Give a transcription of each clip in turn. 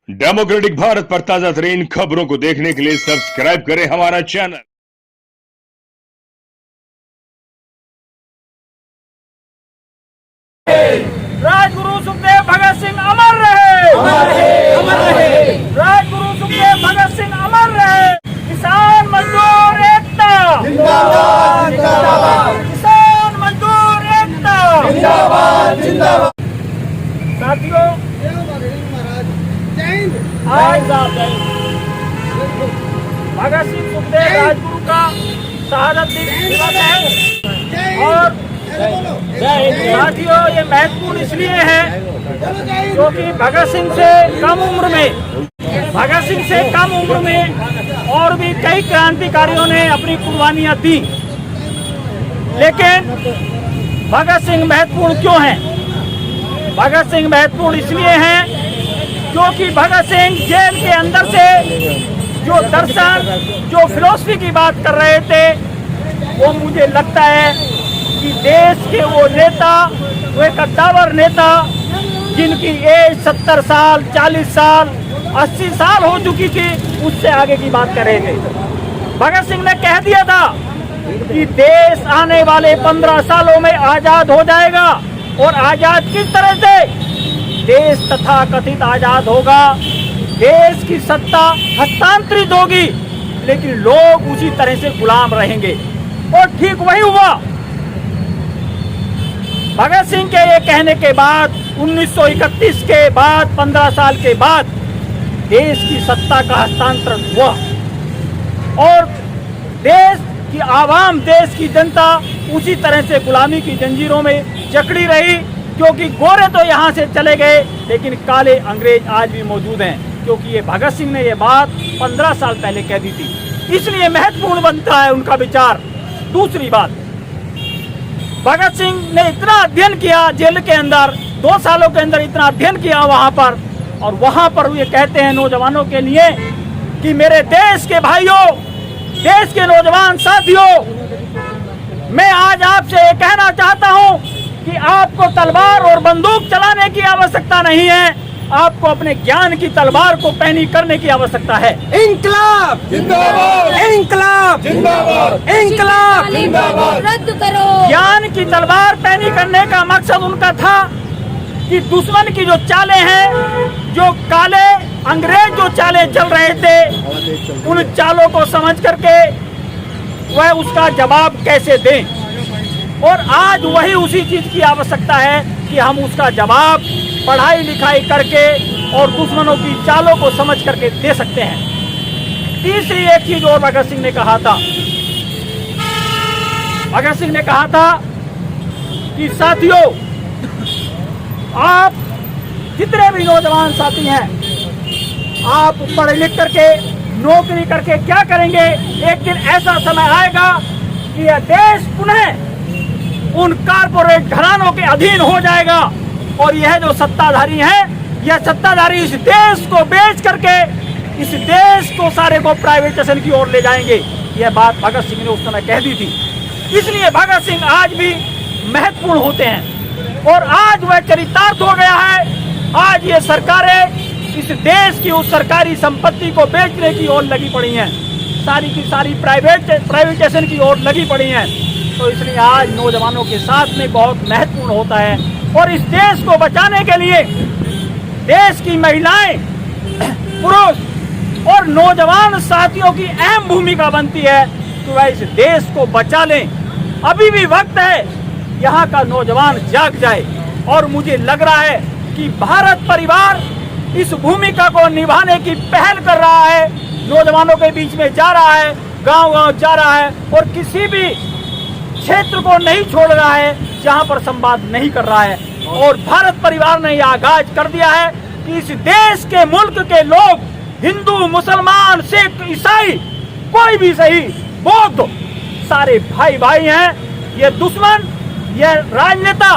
Democratic Bharat पर ताजा तरीन खबरों को देखने के लिए सब्सक्राइब करें हमारा चैनल। राजगुरु सुखदेव भगत सिंह अमर रहे, अमर रहे, अमर रहे। राजगुरु सुखदेव भगत सिंह अमर रहे। किसान मजदूर एकता जिंदाबाद जिंदाबाद, किसान मजदूर एकता जिंदाबाद जिंदाबाद। साथियों, आज भगत सिंह सुखदेव राजगुरु का शहादत दिवस है और साथियों ये महत्वपूर्ण इसलिए है क्योंकि भगत सिंह से कम उम्र में और भी कई क्रांतिकारियों ने अपनी कुर्बानियां दी, लेकिन भगत सिंह महत्वपूर्ण क्यों हैं? भगत सिंह महत्वपूर्ण इसलिए हैं क्योंकि भगत सिंह जेल के अंदर से जो दर्शन, जो फिलॉसफी की बात कर रहे थे, वो मुझे लगता है कि देश के वो नेता, वो एक कद्दावर नेता जिनकी एज 70 साल, 40 साल, 80 साल हो चुकी थी, उससे आगे की बात कर रहे थे। भगत सिंह ने कह दिया था कि देश आने वाले 15 सालों में आजाद हो जाएगा, और आजाद किस तरह से? देश तथा कथित आजाद होगा, देश की सत्ता हस्तांतरित होगी, लेकिन लोग उसी तरह से गुलाम रहेंगे। और ठीक वही हुआ। भगत सिंह के ये कहने के बाद 1931 के बाद 15 साल के बाद देश की सत्ता का हस्तांतरण हुआ और देश की आवाम, देश की जनता उसी तरह से गुलामी की जंजीरों में जकड़ी रही, क्योंकि गोरे तो यहाँ से चले गए लेकिन काले अंग्रेज आज भी मौजूद हैं, क्योंकि ये भगत सिंह ने ये बात 15 साल पहले कह दी थी। इसलिए महत्वपूर्ण बनता है उनका विचार। दूसरी बात, भगत सिंह ने इतना अध्ययन किया जेल के अंदर, 2 सालों के अंदर इतना अध्ययन किया वहां पर, और वहां पर ये कहते हैं नौजवानों के लिए कि मेरे देश के भाइयों, देश के नौजवान साथियों, मैं आज आपसे कहना चाहता हूं कि आपको तलवार और बंदूक चलाने की आवश्यकता नहीं है, आपको अपने ज्ञान की तलवार को पैनी करने की आवश्यकता है। इंकलाब जिंदाबाद, इंकलाब जिंदाबाद, इंकलाब जिंदाबाद। रद्द करो। ज्ञान की तलवार पैनी करने का मकसद उनका था कि दुश्मन की जो चालें हैं, जो काले अंग्रेज जो चालें चल रहे थे, उन चालों को समझ करके वह उसका जवाब कैसे दें। और आज वही उसी चीज की आवश्यकता है कि हम उसका जवाब पढ़ाई लिखाई करके और दुश्मनों की चालों को समझ करके दे सकते हैं। तीसरी एक चीज और भगत सिंह ने कहा था, भगत सिंह ने कहा था कि साथियों, आप जितने भी नौजवान साथी हैं, आप पढ़ लिख करके नौकरी करके क्या करेंगे? एक दिन ऐसा समय आएगा कि यह देश पुनः उन कारपोरेट घरानों के अधीन हो जाएगा, और यह जो सत्ताधारी हैं, यह सत्ताधारी इस देश को बेच करके इस देश को सारे को प्राइवेटाइजेशन की ओर ले जाएंगे। यह बात भगत सिंह ने उस समय कह दी थी। इसलिए भगत सिंह आज भी महत्वपूर्ण होते हैं, और आज वह चरितार्थ हो गया है। आज ये सरकारें इस देश की उस सरकारी संपत्ति को बेचने की ओर लगी पड़ी हैं, सारी की सारी प्राइवेटाइजेशन की ओर लगी पड़ी हैं। तो इसलिए आज नौजवानों के साथ में बहुत महत्वपूर्ण होता है, और इस देश को बचाने के लिए देश की महिलाएं, पुरुष और नौजवान साथियों की अहम भूमिका बनती है कि वह इस देश को बचा लें। अभी भी वक्त है, यहाँ का नौजवान जाग जाए, और मुझे लग रहा है कि भारत परिवार इस भूमिका को निभाने की पहल कर रहा है, नौजवानों के बीच में जा रहा है, गांव-गांव जा रहा है, और किसी भी क्षेत्र को नहीं छोड़ रहा है जहां पर संवाद नहीं कर रहा है। और भारत परिवार ने यह आगाज कर दिया है कि इस देश के मुल्क के लोग, हिंदू, मुसलमान, सिख, ईसाई, कोई भी सही, बौद्ध, सारे भाई भाई हैं। ये दुश्मन, ये राजनेता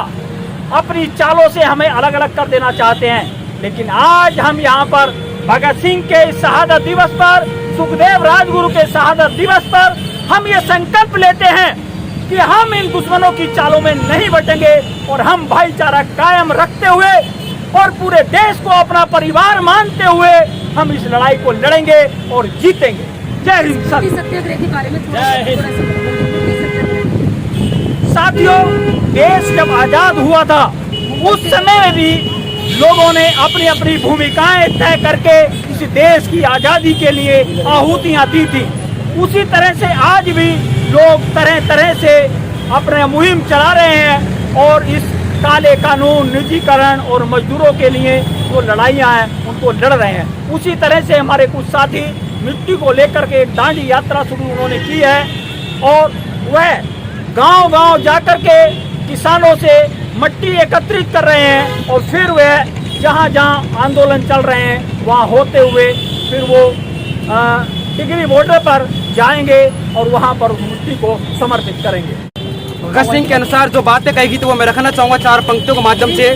अपनी चालों से हमें अलग अलग कर देना चाहते हैं, लेकिन आज हम यहाँ पर भगत सिंह के शहादत दिवस पर, सुखदेव राजगुरु के शहादत दिवस पर हम ये संकल्प लेते हैं कि हम इन दुश्मनों की चालों में नहीं बटेंगे, और हम भाईचारा कायम रखते हुए और पूरे देश को अपना परिवार मानते हुए हम इस लड़ाई को लड़ेंगे और जीतेंगे। जय हिंद। सत्याग्रह के बारे में जय हिंद। थोड़ा सा साथियों, देश जब आजाद हुआ था उस समय में भी लोगों ने अपनी अपनी भूमिकाएं तय करके इस देश की आजादी के लिए आहुतियां दी थी। उसी तरह से आज भी लोग तरह तरह से अपने मुहिम चला रहे हैं और इस काले कानून, निजीकरण और मजदूरों के लिए जो लड़ाइयां हैं उनको लड़ रहे हैं। उसी तरह से हमारे कुछ साथी मिट्टी को लेकर के एक दांडी यात्रा शुरू उन्होंने की है और वह गांव-गांव जाकर के किसानों से मिट्टी एकत्रित कर रहे हैं और फिर वह जहां-जहां आंदोलन चल रहे हैं वहां होते हुए फिर वो टिकरी बॉर्डर पर जाएंगे और वहां पर उस मिट्टी को समर्पित करेंगे। भगत सिंह के अनुसार जो बातें कहेगी तो वो मैं रखना चाहूंगा 4 पंक्तियों के माध्यम से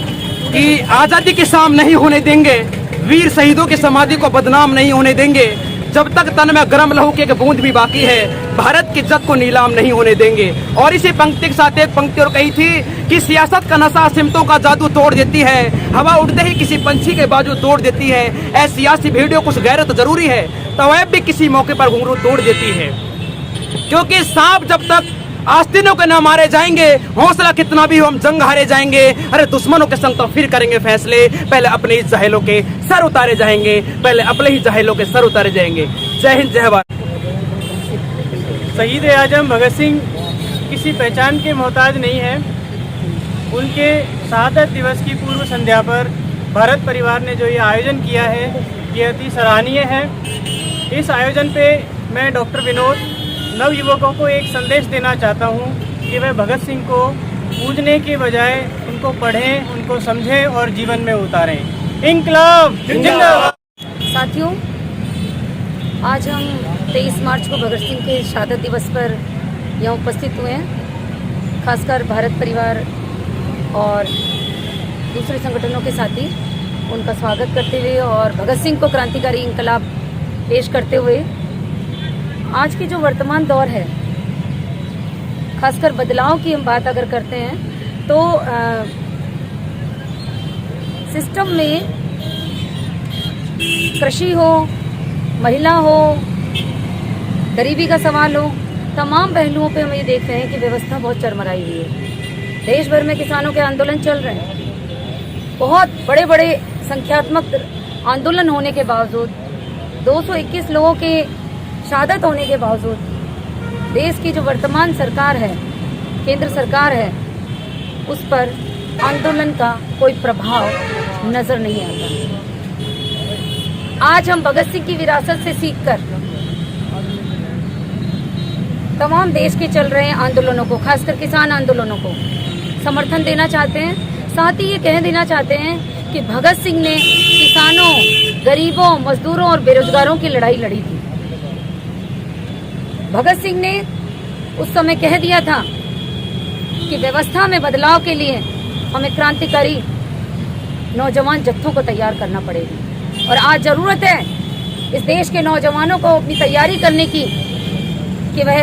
कि आजादी की शाम नहीं होने देंगे, वीर शहीदों की समाधि को बदनाम नहीं होने देंगे, जब तक तन में गर्म लहू की एक बूंद भी बाकी है भारत की इज्जत को नीलाम नहीं होने देंगे। और इसी पंक्ति के साथ एक पंक्ति और कही थी कि सियासत का नशा सिमतों का जादू तोड़ देती है, हवा उड़ते ही किसी पंछी के बाजू तोड़ देती है, ऐसी सियासी भेड़ियों कुछ गैरत जरूरी है तवैब भी किसी मौके पर घुंघरू तोड़ देती है। क्योंकि सांप जब तक आस्तीनों के न मारे जाएंगे, हौसला कितना भी हो हम जंग हारे जाएंगे। अरे दुश्मनों के संग तो फिर करेंगे फैसले, पहले अपने ही जहेलों के सर उतारे जाएंगे, पहले अपने ही जहेलों के सर उतारे जाएंगे। जय हिंद, जय भारत। शहीद आजम भगत सिंह किसी पहचान के मोहताज नहीं है। उनके शहादत दिवस की पूर्व संध्या पर भारत परिवार ने जो ये आयोजन किया है ये अति सराहनीय है। इस आयोजन पे मैं डॉक्टर विनोद नवयुवकों को एक संदेश देना चाहता हूँ कि वह भगत सिंह को पूजने के बजाय उनको पढ़ें, उनको समझें और जीवन में उतारें। इंकलाब जिंदाबाद। साथियों, आज हम 23 मार्च को भगत सिंह के शहादत दिवस पर यहाँ उपस्थित हुए हैं। खासकर भारत परिवार और दूसरे संगठनों के साथी उनका स्वागत करते हुए और भगत सिंह को क्रांतिकारी इंकलाब पेश करते हुए आज की जो वर्तमान दौर है, खासकर बदलाव की हम बात अगर करते हैं तो सिस्टम में कृषि हो, महिला हो, गरीबी का सवाल हो, तमाम पहलुओं पे हम ये देख रहे हैं कि व्यवस्था बहुत चरमराई हुई है। देश भर में किसानों के आंदोलन चल रहे हैं। बहुत बड़े बड़े संख्यात्मक आंदोलन होने के बावजूद 221 लोगों के शहादत होने के बावजूद देश की जो वर्तमान सरकार है, केंद्र सरकार है, उस पर आंदोलन का कोई प्रभाव नजर नहीं आता। आज हम भगत सिंह की विरासत से सीखकर तमाम देश के चल रहे आंदोलनों को, खासकर किसान आंदोलनों को समर्थन देना चाहते हैं। साथ ही ये कह देना चाहते हैं कि भगत सिंह ने किसानों, गरीबों, मजदूरों और बेरोजगारों की लड़ाई लड़ी थी। भगत सिंह ने उस समय कह दिया था कि व्यवस्था में बदलाव के लिए हमें क्रांतिकारी नौजवान जत्थों को तैयार करना पड़ेगा। और आज जरूरत है इस देश के नौजवानों को अपनी तैयारी करने की कि वह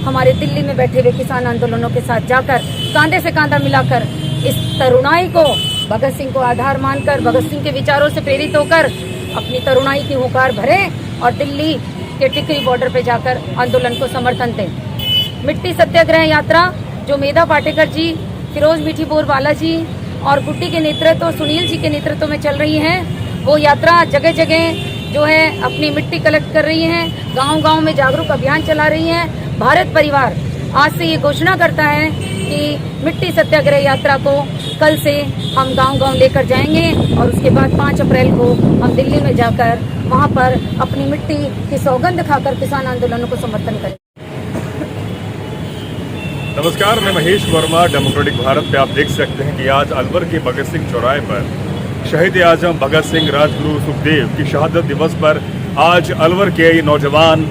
हमारे दिल्ली में बैठे हुए किसान आंदोलनों के साथ जाकर कांधे से कांधा मिलाकर इस तरुणाई को, भगत सिंह को आधार मानकर, भगत सिंह के विचारों से प्रेरित होकर अपनी तरुणाई की हुंकार भरें और दिल्ली के टिकरी बॉर्डर पे जाकर आंदोलन को समर्थन दें। मिट्टी सत्याग्रह यात्रा जो मेधा पाटेकर जी, फिरोज मीठी बोरवाला जी और गुड्डी के नेतृत्व, सुनील जी के नेतृत्व में चल रही है, वो यात्रा जगह जगह जो है अपनी मिट्टी कलेक्ट कर रही हैं, गांव-गांव में जागरूक अभियान चला रही हैं। भारत परिवार आज से ये घोषणा करता है कि मिट्टी सत्याग्रह यात्रा को कल से हम गांव-गांव लेकर जाएंगे और उसके बाद 5 अप्रैल को हम दिल्ली में जाकर वहां पर अपनी मिट्टी की सौगंध खाकर किसान आंदोलनों को समर्थन करें। नमस्कार, मैं महेश वर्मा। डेमोक्रेटिक भारत पे आप देख सकते हैं कि आज अलवर के भगत सिंह चौराहे पर शहीद आजम भगत सिंह, राजगुरु सुखदेव की शहादत दिवस पर आज अलवर के ये नौजवान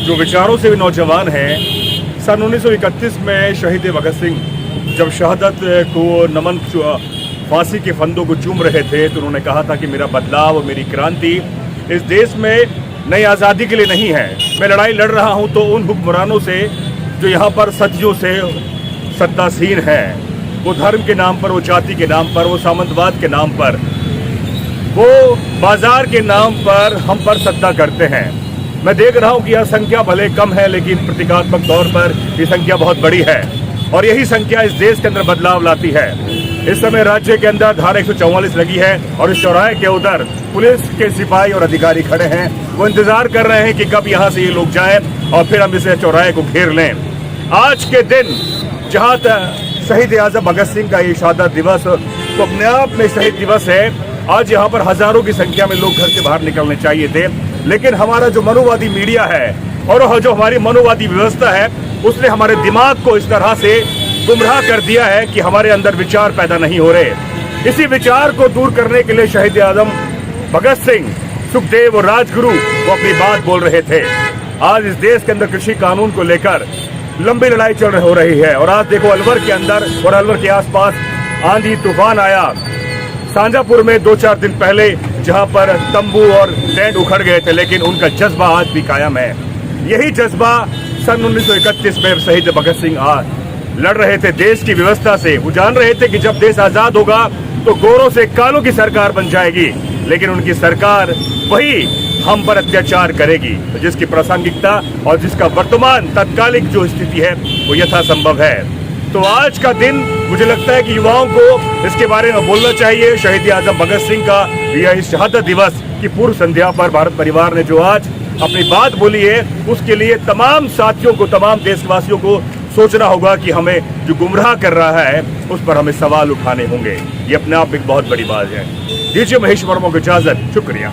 जो विचारों से भी नौजवान हैं, सन 1931 में शहीद भगत सिंह जब शहादत को नमन फांसी के फंदों को चूम रहे थे तो उन्होंने कहा था कि मेरा बदलाव और मेरी क्रांति इस देश में नई आज़ादी के लिए नहीं है। मैं लड़ाई लड़ रहा हूं तो उन हुक्मरानों से जो यहाँ पर सदियों से सत्तासीन हैं, वो धर्म के नाम पर, वो जाति के नाम पर, वो सामंतवाद के नाम पर वो बाजार के नाम पर हम पर सत्ता करते हैं। मैं देख रहा हूं कि यह संख्या भले कम है, लेकिन प्रतीकात्मक तौर पर यह संख्या बहुत बड़ी है और यही संख्या इस देश के अंदर बदलाव लाती है। इस समय राज्य के अंदर धारा 144 लगी है और इस चौराहे के उधर पुलिस के सिपाही और अधिकारी खड़े हैं। वो इंतजार कर रहे हैं कि कब यहां से ये लोग जाएं और फिर हम इसे चौराहे को घेर लें। आज के दिन जहां शहीद आजम भगत सिंह का ये शहादत दिवस तो अपने आप में शहीद दिवस है। आज यहाँ पर हजारों की संख्या में लोग घर से बाहर निकलने चाहिए थे, लेकिन हमारा जो मनोवादी मीडिया है और जो हमारी मनोवादी व्यवस्था है उसने हमारे दिमाग को इस तरह से गुमराह कर दिया है कि हमारे अंदर विचार पैदा नहीं हो रहे। इसी विचार को दूर करने के लिए शहीद आजम भगत सिंह, सुखदेव और राजगुरु वो अपनी बात बोल रहे थे। आज इस देश के अंदर कृषि कानून को लेकर लंबी लड़ाई हो रही है और आज देखो अलवर के अंदर और अलवर के आसपास आंधी तूफान आया। सांजापुर में 2-4 दिन पहले जहां पर तंबू और टेंट उखड़ गए थे, लेकिन उनका जज्बा आज भी कायम है। यही जज्बा सन 1931 में शहीद भगत सिंह लड़ रहे थे देश की व्यवस्था से। वो जान रहे थे कि जब देश आजाद होगा तो गोरों से कालों की सरकार बन जाएगी, लेकिन उनकी सरकार वही हम पर अत्याचार करेगी। तो जिसकी प्रासंगिकता और जिसका वर्तमान तात्कालिक जो स्थिति है वो यथासंभव है। तो आज का दिन मुझे लगता है कि युवाओं को इसके बारे में बोलना चाहिए। शहीद आजम भगत सिंह का यह इस शहादत दिवस की पूर्व संध्या पर भारत परिवार ने जो आज अपनी बात बोली है, उसके लिए तमाम साथियों को, तमाम देशवासियों को सोचना होगा कि हमें जो गुमराह कर रहा है उस पर हमें सवाल उठाने होंगे। ये अपने आप एक बहुत बड़ी बात है। दीजिए महेश वर्मा को इजाजत। शुक्रिया।